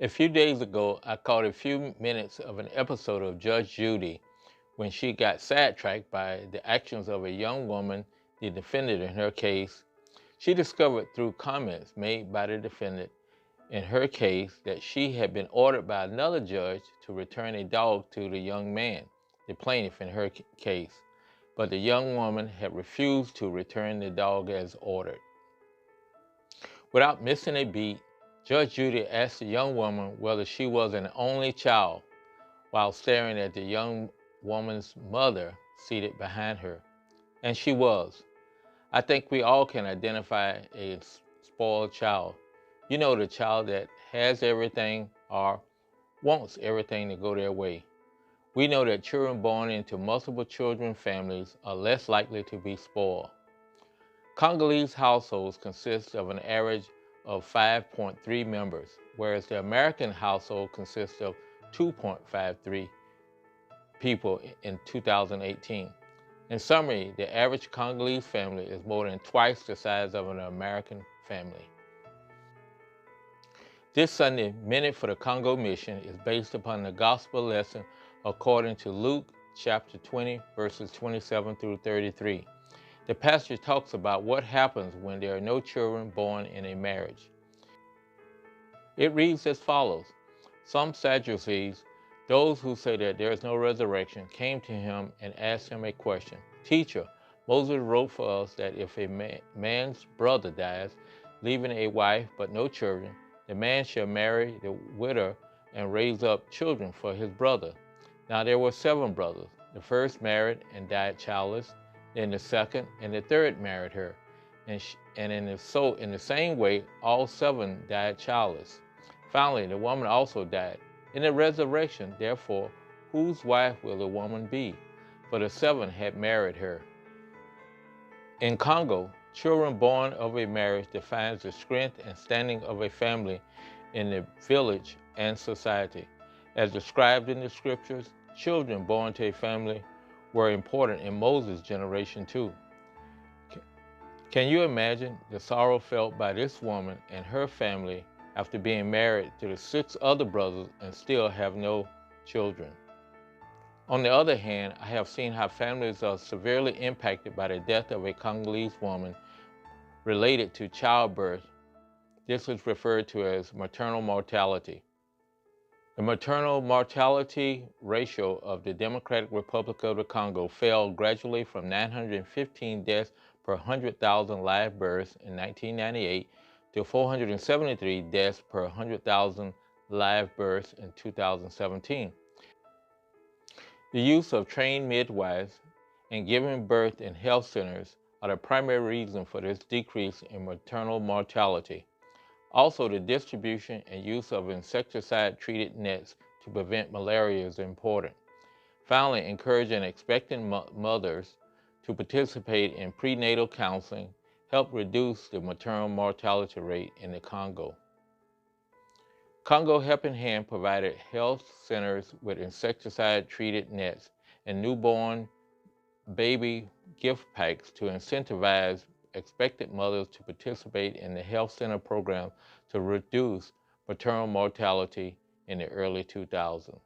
A few days ago, I caught a few minutes of an episode of Judge Judy when she got sidetracked by the actions of a young woman, the defendant in her case. She discovered through comments made by the defendant in her case that she had been ordered by another judge to return a dog to the young man, the plaintiff in her case, but the young woman had refused to return the dog as ordered. Without missing a beat, Judge Judy asked the young woman whether she was an only child while staring at the young woman's mother seated behind her. And she was. I think we all can identify a spoiled child. You know, the child that has everything or wants everything to go their way. We know that children born into multiple children families are less likely to be spoiled. Congolese households consist of an average of 5.3 members, whereas the American household consists of 2.53 people in 2018. In summary, the average Congolese family is more than twice the size of an American family. This Sunday Minute for the Congo Mission is based upon the gospel lesson according to Luke chapter 20, verses 27 through 33. The passage talks about what happens when there are no children born in a marriage. It reads as follows. Some Sadducees, those who say that there is no resurrection, came to him and asked him a question. Teacher, Moses wrote for us that if a man's brother dies, leaving a wife but no children, the man shall marry the widow and raise up children for his brother. Now there were 7 brothers. The first married and died childless. Then the second and the third married her. And in the same way, all 7 died childless. Finally, the woman also died. In the resurrection, therefore, whose wife will the woman be? For the 7 had married her. In Congo, children born of a marriage defines the strength and standing of a family in the village and society. As described in the scriptures, children born to a family were important in Moses' generation too. Can you imagine the sorrow felt by this woman and her family after being married to the 6 other brothers and still have no children? On the other hand, I have seen how families are severely impacted by the death of a Congolese woman related to childbirth. This is referred to as maternal mortality. The maternal mortality ratio of the Democratic Republic of the Congo fell gradually from 915 deaths per 100,000 live births in 1998 to 473 deaths per 100,000 live births in 2017. The use of trained midwives and giving birth in health centers are the primary reason for this decrease in maternal mortality. Also, the distribution and use of insecticide-treated nets to prevent malaria is important. Finally, encouraging expectant mothers to participate in prenatal counseling help reduce the maternal mortality rate in the Congo. Congo Helping Hand provided health centers with insecticide-treated nets and newborn baby gift packs to incentivize expectant mothers to participate in the health center program to reduce maternal mortality in the early 2000s.